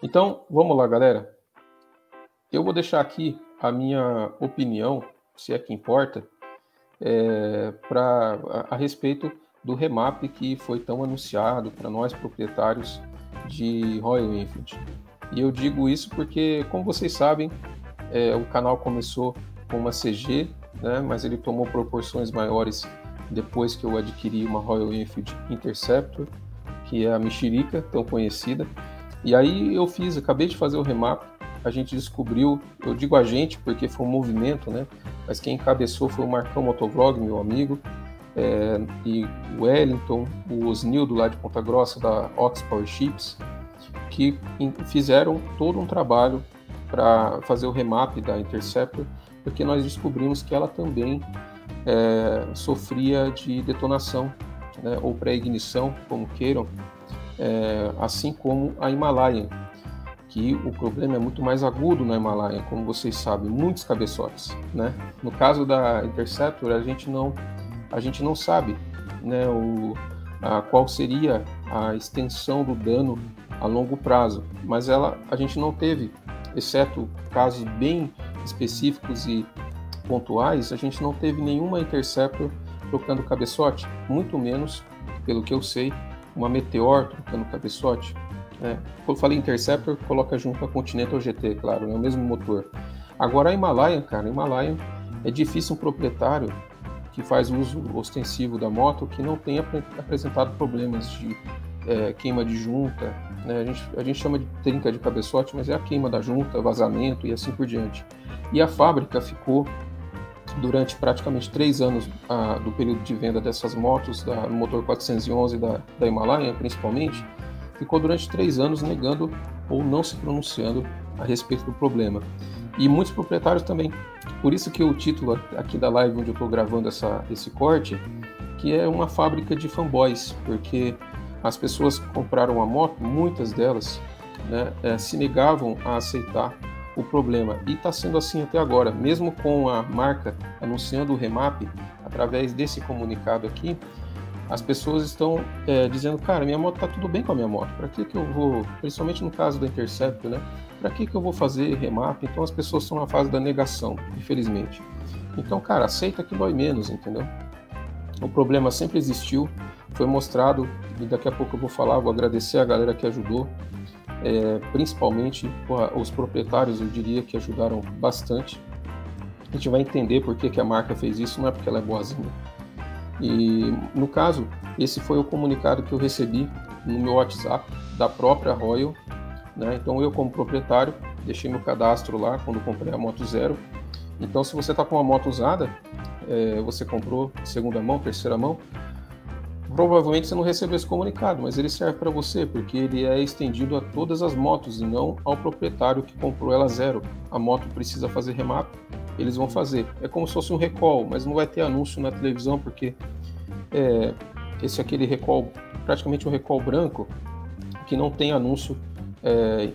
Então, vamos lá, galera. Eu vou deixar aqui a minha opinião, se é que importa, a respeito do remap que foi tão anunciado para nós proprietários de Royal Enfield. E eu digo isso porque, como vocês sabem, o canal começou com uma CG, né, mas ele tomou proporções maiores depois que eu adquiri uma Royal Enfield Interceptor, que é a mexerica, tão conhecida. E aí eu acabei de fazer o remap, a gente descobriu, eu digo a gente porque foi um movimento, né? Mas quem encabeçou foi o Marcão Motovlog, meu amigo, e o Wellington, o Osnildo lá de Ponta Grossa, da Ox Power Chips, que fizeram todo um trabalho para fazer o remap da Interceptor, porque nós descobrimos que ela também sofria de detonação, né, ou pré-ignição, como queiram, assim como a Himalayan, que o problema é muito mais agudo na Himalayan, como vocês sabem, muitos cabeçotes, né? No caso da Interceptor, a gente não sabe, né, qual seria a extensão do dano a longo prazo, mas a gente não teve, exceto casos bem específicos e pontuais, a gente não teve nenhuma Interceptor trocando cabeçote, muito menos, pelo que eu sei, uma Meteor trocando cabeçote. Quando eu falei Interceptor, coloca junto a Continental GT, claro, é o mesmo motor. Agora a Himalayan, cara, é difícil um proprietário que faz uso ostensivo da moto que não tenha apresentado problemas de queima de junta, né? A gente chama de trinca de cabeçote, mas é a queima da junta, vazamento e assim por diante. E a fábrica ficou durante praticamente 3 anos do período de venda dessas motos, do motor 411 da Himalayan principalmente, ficou durante 3 anos negando ou não se pronunciando a respeito do problema. E muitos proprietários também. Por isso que o título aqui da live onde eu estou gravando esse corte, que é uma fábrica de fanboys, porque as pessoas que compraram a moto, muitas delas, né, se negavam a aceitar o problema. E está sendo assim até agora, mesmo com a marca anunciando o remap, através desse comunicado aqui, as pessoas estão dizendo, cara, minha moto tá tudo bem com a minha moto, para que eu vou, principalmente no caso da Interceptor, né? Para que eu vou fazer remap? Então as pessoas estão na fase da negação, infelizmente. Então, cara, aceita que dói menos, entendeu? O problema sempre existiu, foi mostrado, e daqui a pouco eu vou falar, vou agradecer a galera que ajudou, principalmente os proprietários, eu diria que ajudaram bastante. A gente vai entender por que a marca fez isso, não é porque ela é boazinha. E no caso, esse foi o comunicado que eu recebi no meu WhatsApp da própria Royal, né? Então eu, como proprietário, deixei meu cadastro lá quando comprei a moto zero. Então se você está com uma moto usada, você comprou segunda mão, terceira mão, provavelmente você não recebeu esse comunicado, mas ele serve para você, porque ele é estendido a todas as motos e não ao proprietário que comprou ela zero. A moto precisa fazer remap, eles vão fazer. É como se fosse um recall, mas não vai ter anúncio na televisão, porque esse é aquele recall, praticamente um recall branco, que não tem anúncio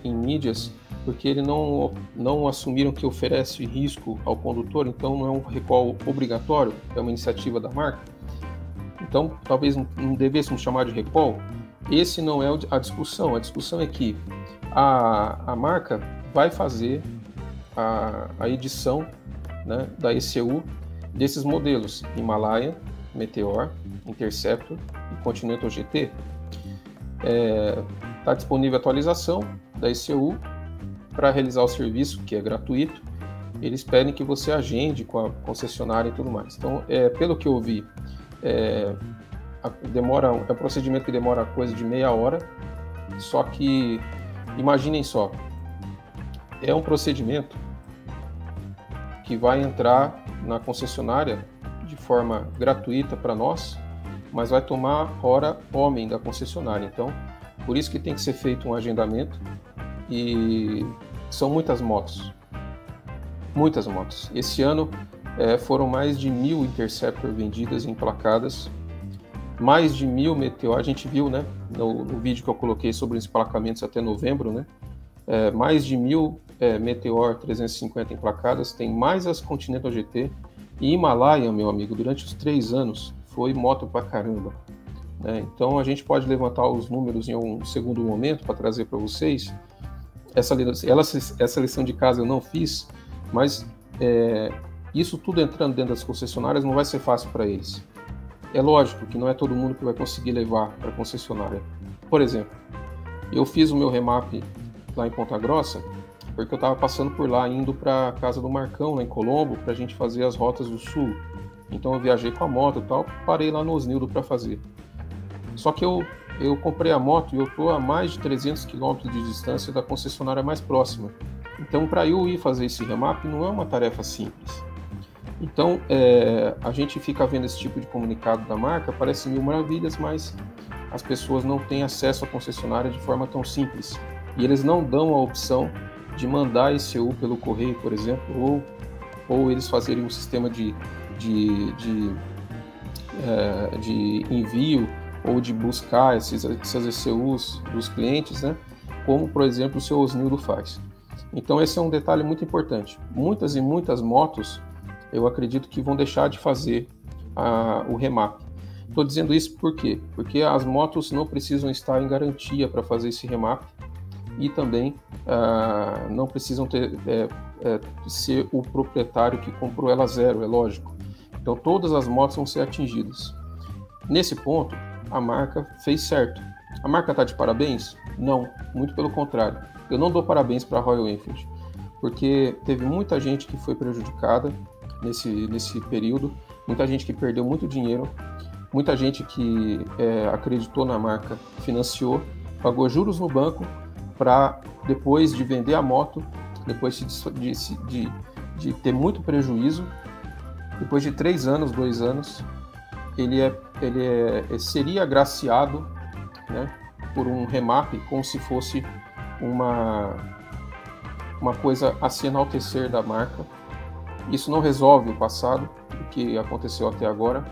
em mídias, porque eles não assumiram que oferece risco ao condutor, então não é um recall obrigatório, é uma iniciativa da marca. Então, talvez não devêssemos chamar de recall. Esse não é a discussão. A discussão é que a marca vai fazer a edição, né, da ECU desses modelos Himalayan, Meteor, Interceptor e Continental GT. Está disponível a atualização da ECU para realizar o serviço, que é gratuito. Eles pedem que você agende com a concessionária e tudo mais. Então, pelo que eu vi, é um procedimento que demora coisa de meia hora, só que imaginem só, é um procedimento que vai entrar na concessionária de forma gratuita para nós, mas vai tomar hora homem da concessionária. Então, por isso que tem que ser feito um agendamento, e são muitas motos. Muitas motos. Esse ano foram mais de 1.000 Interceptor vendidas e emplacadas, mais de 1.000 Meteor, a gente viu, né, no vídeo que eu coloquei sobre os emplacamentos até novembro, né, mais de 1.000 Meteor 350 emplacadas, tem mais as Continental GT, e Himalaia, meu amigo, durante os 3 anos, foi moto pra caramba. Então a gente pode levantar os números em um segundo momento para trazer para vocês, essa lição de casa eu não fiz, mas isso tudo entrando dentro das concessionárias não vai ser fácil para eles. É lógico que não é todo mundo que vai conseguir levar para a concessionária. Por exemplo, eu fiz o meu remap lá em Ponta Grossa, porque eu estava passando por lá, indo para a casa do Marcão, lá em Colombo, para a gente fazer as rotas do sul. Então eu viajei com a moto e tal, parei lá no Osnildo para fazer. Só que eu comprei a moto e eu estou a mais de 300 km de distância da concessionária mais próxima. Então, para eu ir fazer esse remap, não é uma tarefa simples. Então, a gente fica vendo esse tipo de comunicado da marca, parece mil maravilhas, mas as pessoas não têm acesso à concessionária de forma tão simples. E eles não dão a opção de mandar ECU pelo correio, por exemplo, ou eles fazerem um sistema de envio ou de buscar essas ECUs dos clientes, né? Como, por exemplo, o seu Osnildo faz. Então, esse é um detalhe muito importante. Muitas e muitas motos, eu acredito que vão deixar de fazer o remap. Estou dizendo isso por quê? Porque as motos não precisam estar em garantia para fazer esse remap e também não precisam ser o proprietário que comprou ela zero, é lógico. Então todas as motos vão ser atingidas. Nesse ponto, a marca fez certo. A marca está de parabéns? Não, muito pelo contrário. Eu não dou parabéns para a Royal Enfield, porque teve muita gente que foi prejudicada nesse período, muita gente que perdeu muito dinheiro, muita gente que acreditou na marca, financiou, pagou juros no banco para depois de vender a moto, depois de ter muito prejuízo, depois de 3 anos, 2 anos, ele seria agraciado, né, por um remap como se fosse uma coisa a se enaltecer da marca. Isso não resolve o passado, o que aconteceu até agora.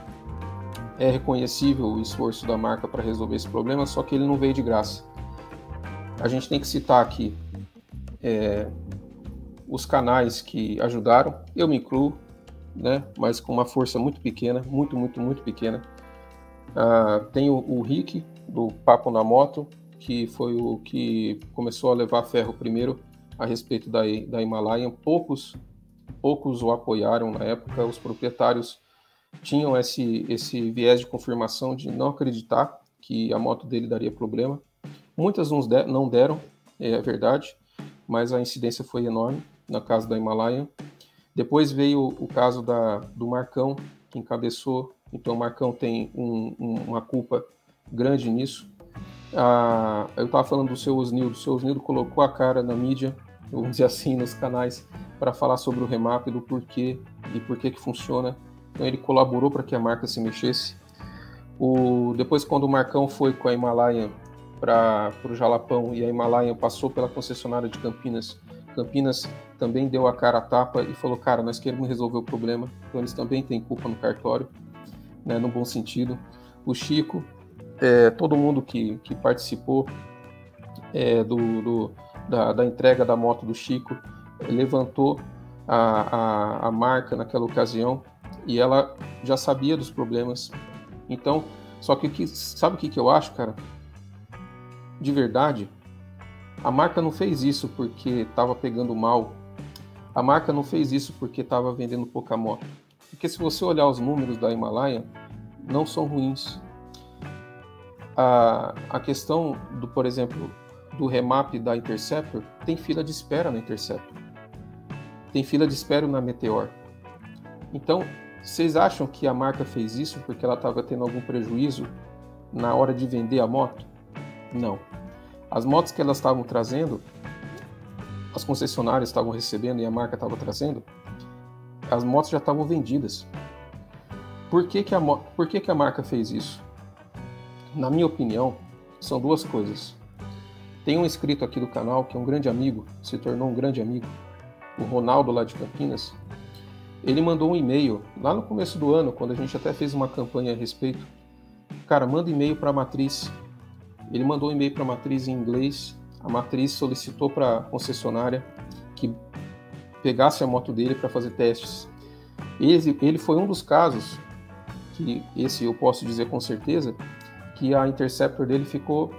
É reconhecível o esforço da marca para resolver esse problema, só que ele não veio de graça. A gente tem que citar aqui os canais que ajudaram, eu me incluo, né, mas com uma força muito pequena, muito pequena. Tem o Rick, do Papo na Moto, que foi o que começou a levar ferro primeiro a respeito da Himalayan. Poucos o apoiaram na época, os proprietários tinham esse viés de confirmação de não acreditar que a moto dele daria problema. Muitas não deram, é verdade, mas a incidência foi enorme na casa da Himalayan. Depois veio o caso do Marcão, que encabeçou. Então o Marcão tem uma culpa grande nisso. Eu estava falando do seu Osnildo. O seu Osnildo colocou a cara na mídia, vamos dizer assim, nos canais, para falar sobre o remap, do porquê e por que funciona. Então ele colaborou para que a marca se mexesse. Depois, quando o Marcão foi com a Himalayan para o Jalapão e a Himalayan passou pela concessionária de Campinas, Campinas também deu a cara a tapa e falou: cara, nós queremos resolver o problema. Então eles também têm culpa no cartório, né, no bom sentido. O Chico, todo mundo que participou da entrega da moto do Chico, levantou a marca naquela ocasião e ela já sabia dos problemas. Então, só que sabe o que eu acho, cara? De verdade, a marca não fez isso porque estava pegando mal. A marca não fez isso porque estava vendendo pouca moto. Porque se você olhar os números da Himalayan, não são ruins. A questão por exemplo, do remap da Interceptor, tem fila de espera na Interceptor. Tem fila de espera na Meteor. Então, vocês acham que a marca fez isso porque ela estava tendo algum prejuízo na hora de vender a moto? Não. As motos que elas estavam trazendo, as concessionárias estavam recebendo e a marca estava trazendo, as motos já estavam vendidas. Por que a marca fez isso? Na minha opinião, são duas coisas. Tem um inscrito aqui do canal que é um grande amigo, se tornou um grande amigo, o Ronaldo lá de Campinas. Ele mandou um e-mail lá no começo do ano, quando a gente até fez uma campanha a respeito. Cara, manda e-mail para a Matriz. Ele mandou um e-mail para a Matriz em inglês. A Matriz solicitou para a concessionária que pegasse a moto dele para fazer testes. Ele foi um dos casos, que esse eu posso dizer com certeza, que a Interceptor dele ficou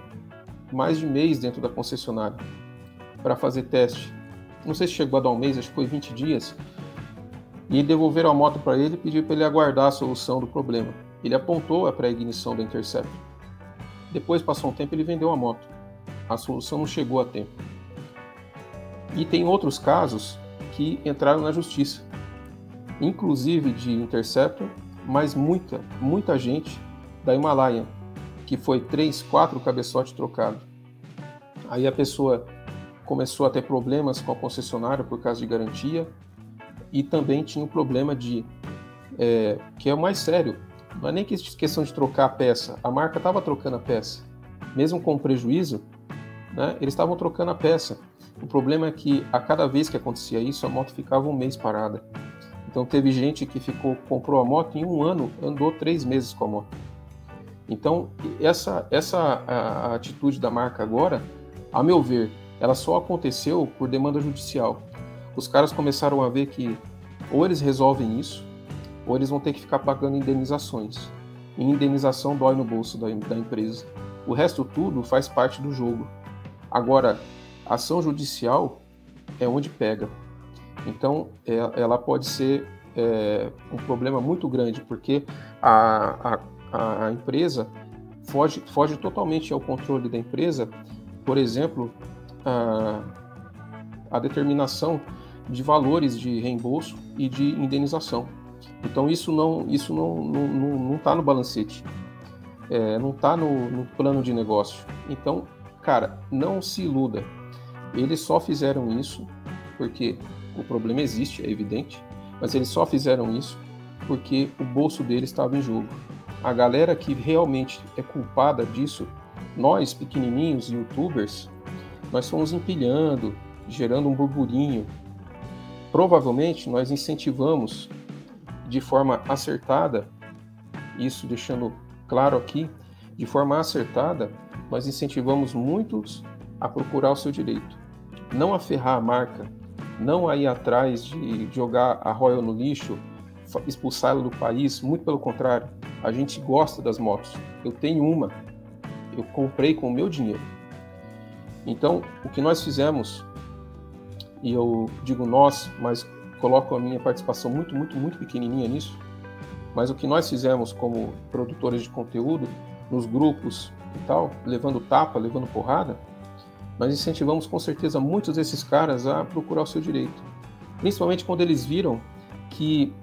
mais de mês dentro da concessionária. para fazer teste. Não sei se chegou a dar um mês, acho que foi 20 dias. E devolveram a moto para ele e pediram para ele aguardar a solução do problema. Ele apontou a pré-ignição da Interceptor. Depois, passou um tempo, ele vendeu a moto. A solução não chegou a tempo. E tem outros casos que entraram na justiça, inclusive de Interceptor, mas muita gente da Himalaia, que foi 3, 4 cabeçotes trocados. Aí a pessoa começou a ter problemas com a concessionária por causa de garantia, e também tinha um problema que é o mais sério, não é nem questão de trocar a peça, a marca estava trocando a peça, mesmo com prejuízo, né, eles estavam trocando a peça. O problema é que a cada vez que acontecia isso, a moto ficava um mês parada. Então teve gente que comprou a moto e em um ano andou 3 meses com a moto. Então a atitude da marca agora, a meu ver, ela só aconteceu por demanda judicial. Os caras começaram a ver que ou eles resolvem isso, ou eles vão ter que ficar pagando indenizações. E indenização dói no bolso da empresa. O resto tudo faz parte do jogo. Agora, a ação judicial é onde pega. Então, ela pode ser um problema muito grande, porque a empresa foge totalmente ao controle da empresa. Por exemplo, a determinação de valores de reembolso e de indenização. Então isso não está no balancete, não está no plano de negócio. Então, cara, não se iluda. Eles só fizeram isso porque o problema existe, é evidente, mas eles só fizeram isso porque o bolso deles estava em jogo. A galera que realmente é culpada disso, nós pequenininhos, youtubers, nós fomos empilhando, gerando um burburinho. Provavelmente nós incentivamos de forma acertada, isso deixando claro aqui, de forma acertada, nós incentivamos muitos a procurar o seu direito. Não a ferrar a marca, não a ir atrás de jogar a Royal no lixo, expulsá-la do país, muito pelo contrário. A gente gosta das motos. Eu tenho uma, eu comprei com o meu dinheiro. Então, o que nós fizemos, e eu digo nós, mas coloco a minha participação muito pequenininha nisso, mas o que nós fizemos como produtores de conteúdo, nos grupos e tal, levando tapa, levando porrada, nós incentivamos com certeza muitos desses caras a procurar o seu direito. Principalmente quando eles viram que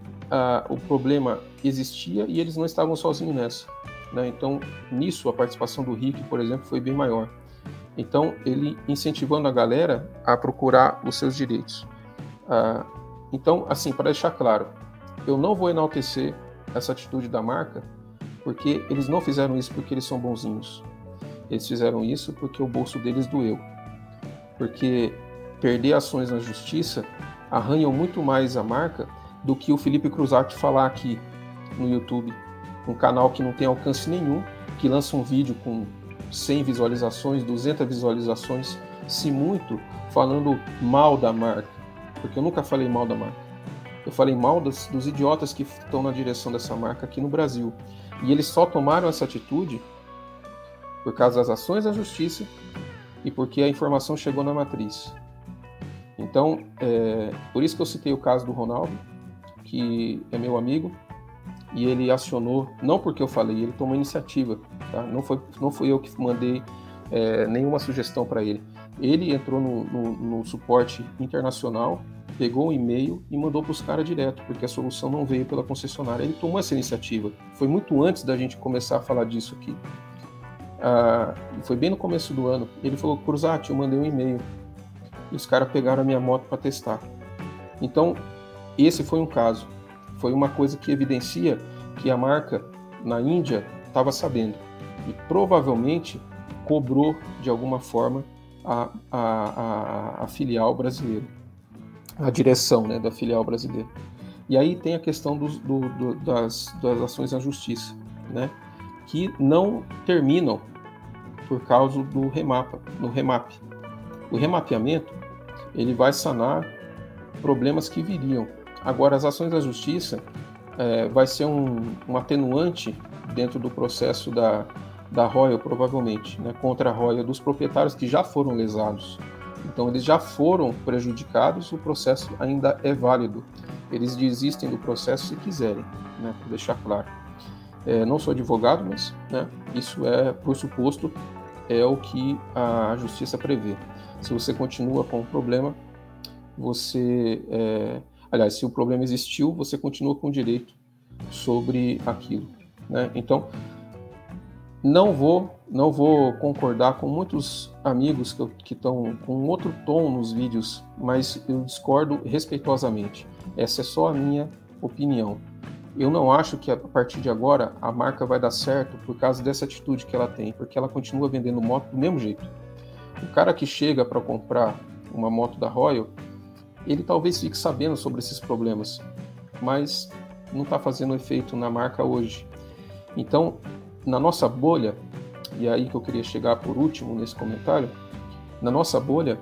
o problema existia e eles não estavam sozinhos nessa, né? Então, nisso, a participação do Rick, por exemplo, foi bem maior. Então, ele incentivando a galera a procurar os seus direitos. Então, assim, para deixar claro, eu não vou enaltecer essa atitude da marca, porque eles não fizeram isso porque eles são bonzinhos. Eles fizeram isso porque o bolso deles doeu. Porque perder ações na justiça arranham muito mais a marca do que o Felipe Cruzati falar aqui no YouTube. Um canal que não tem alcance nenhum, que lança um vídeo com 100 visualizações, 200 visualizações, se muito, falando mal da marca. Porque eu nunca falei mal da marca. Eu falei mal dos idiotas que estão na direção dessa marca aqui no Brasil. E eles só tomaram essa atitude por causa das ações da justiça e porque a informação chegou na matriz. Então, por isso que eu citei o caso do Ronaldo, que é meu amigo, e ele acionou, não porque eu falei, ele tomou iniciativa, tá? Não fui eu que mandei nenhuma sugestão para ele. Ele entrou no suporte internacional, pegou um e-mail e mandou para os caras direto, porque a solução não veio pela concessionária. Ele tomou essa iniciativa. Foi muito antes da gente começar a falar disso aqui. Foi bem no começo do ano. Ele falou: Cruzati, eu mandei um e-mail. E os caras pegaram a minha moto para testar. Então, esse foi um caso. Foi uma coisa que evidencia que a marca na Índia estava sabendo. E provavelmente cobrou de alguma forma a filial brasileira. A direção, né, da filial brasileira. E aí tem a questão das ações na justiça, né, que não terminam por causa do remap. O remapeamento, ele vai sanar problemas que viriam. Agora, as ações da justiça vai ser um atenuante dentro do processo da Royal, provavelmente, né, contra a Royal, dos proprietários que já foram lesados. Então eles já foram prejudicados, o processo ainda é válido. Eles desistem do processo se quiserem, né, para deixar claro. Não sou advogado, mas, né, isso é, por suposto, é o que a justiça prevê. Se você continua com o problema, aliás, se o problema existiu, você continua com o direito sobre aquilo, né? Então, não vou concordar com muitos amigos que estão com outro tom nos vídeos, mas eu discordo respeitosamente. Essa é só a minha opinião. Eu não acho que a partir de agora a marca vai dar certo por causa dessa atitude que ela tem, porque ela continua vendendo moto do mesmo jeito. O cara que chega para comprar uma moto da Royal, ele talvez fique sabendo sobre esses problemas, mas não está fazendo efeito na marca hoje. Então, na nossa bolha, e é aí que eu queria chegar por último nesse comentário, na nossa bolha,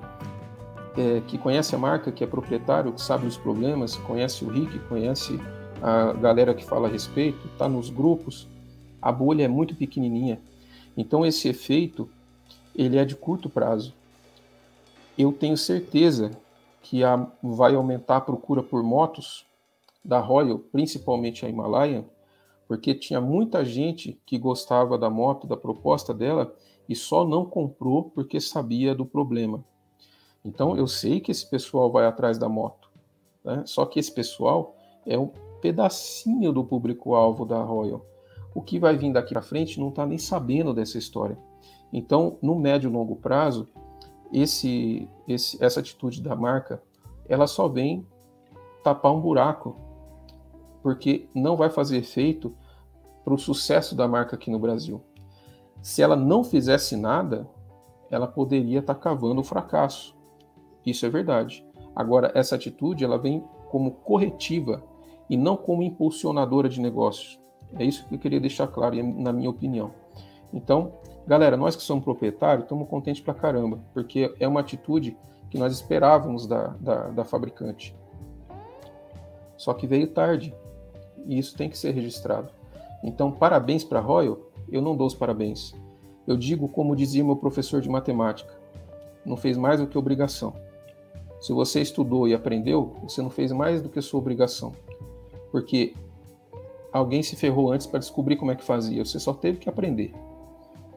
que conhece a marca, que é proprietário, que sabe os problemas, conhece o Rick, conhece a galera que fala a respeito, está nos grupos, a bolha é muito pequenininha. Então esse efeito, ele é de curto prazo. Eu tenho certeza que vai aumentar a procura por motos da Royal, principalmente a Himalayan, porque tinha muita gente que gostava da moto, da proposta dela, e só não comprou porque sabia do problema. Então eu sei que esse pessoal vai atrás da moto, né? Só que esse pessoal é um pedacinho do público-alvo da Royal. O que vai vir daqui para frente não está nem sabendo dessa história. Então, no médio e longo prazo, essa atitude da marca, ela só vem tapar um buraco, porque não vai fazer efeito para o sucesso da marca aqui no Brasil. Se ela não fizesse nada, ela poderia estar cavando o fracasso. Isso é verdade. Agora, essa atitude, ela vem como corretiva e não como impulsionadora de negócios. É isso que eu queria deixar claro, na minha opinião. Então, galera, nós que somos proprietários, estamos contentes pra caramba, porque é uma atitude que nós esperávamos da fabricante. Só que veio tarde, e isso tem que ser registrado. Então, parabéns para a Royal, eu não dou os parabéns. Eu digo como dizia meu professor de matemática, não fez mais do que obrigação. Se você estudou e aprendeu, você não fez mais do que sua obrigação. Porque alguém se ferrou antes para descobrir como é que fazia, você só teve que aprender.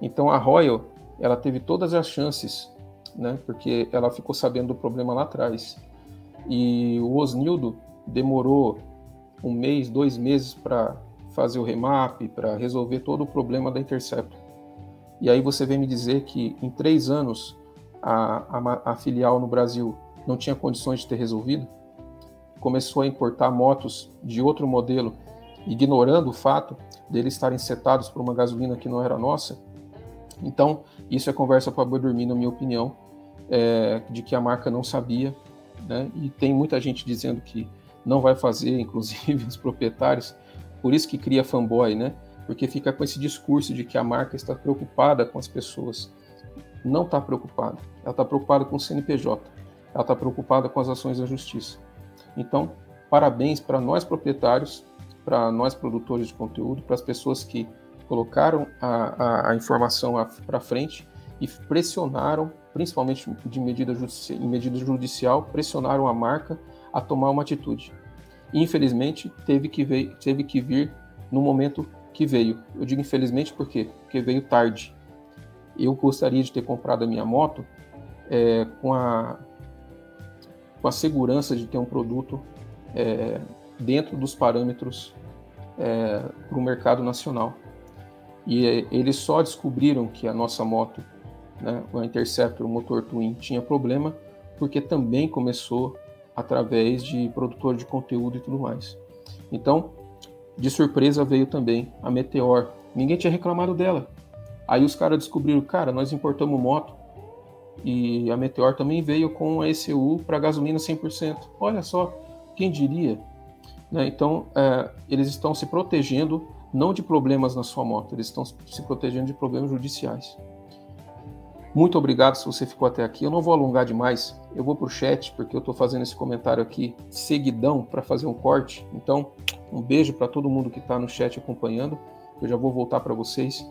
Então a Royal, ela teve todas as chances, né, porque ela ficou sabendo do problema lá atrás. E o Osnildo demorou 1 mês, 2 meses para fazer o remap, para resolver todo o problema da Interceptor. E aí você vem me dizer que em 3 anos a filial no Brasil não tinha condições de ter resolvido? Começou a importar motos de outro modelo, ignorando o fato deles estarem setados por uma gasolina que não era nossa. Então, isso é conversa para boi dormir, na minha opinião, de que a marca não sabia, né? E tem muita gente dizendo que não vai fazer, inclusive os proprietários, por isso que cria fanboy, né? Porque fica com esse discurso de que a marca está preocupada com as pessoas. Não está preocupada. Ela está preocupada com o CNPJ. Ela está preocupada com as ações da justiça. Então, parabéns para nós proprietários, para nós produtores de conteúdo, para as pessoas que colocaram a informação para frente e pressionaram, principalmente em medida judicial, pressionaram a marca a tomar uma atitude. Infelizmente, teve que vir no momento que veio. Eu digo infelizmente porque veio tarde. Eu gostaria de ter comprado a minha moto com a segurança de ter um produto dentro dos parâmetros para o mercado nacional. E eles só descobriram que a nossa moto, né, o Interceptor, o motor Twin, tinha problema porque também começou através de produtor de conteúdo e tudo mais. Então, de surpresa veio também a Meteor. Ninguém tinha reclamado dela. Aí os caras descobriram, cara, nós importamos moto e a Meteor também veio com a ECU para gasolina 100%. Olha só, quem diria? Né? Então, eles estão se protegendo não de problemas na sua moto, eles estão se protegendo de problemas judiciais. Muito obrigado se você ficou até aqui. Eu não vou alongar demais, eu vou para o chat, porque eu estou fazendo esse comentário aqui seguidão para fazer um corte. Então, um beijo para todo mundo que está no chat acompanhando. Eu já vou voltar para vocês.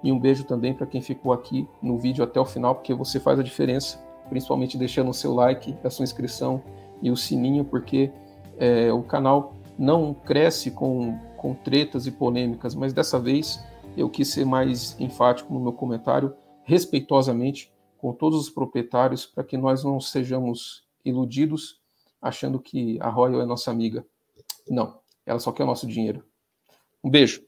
E um beijo também para quem ficou aqui no vídeo até o final, porque você faz a diferença principalmente deixando o seu like, a sua inscrição e o sininho, porque o canal não cresce com tretas e polêmicas, mas dessa vez eu quis ser mais enfático no meu comentário, respeitosamente, com todos os proprietários, para que nós não sejamos iludidos achando que a Royal é nossa amiga. Não, ela só quer o nosso dinheiro. Um beijo.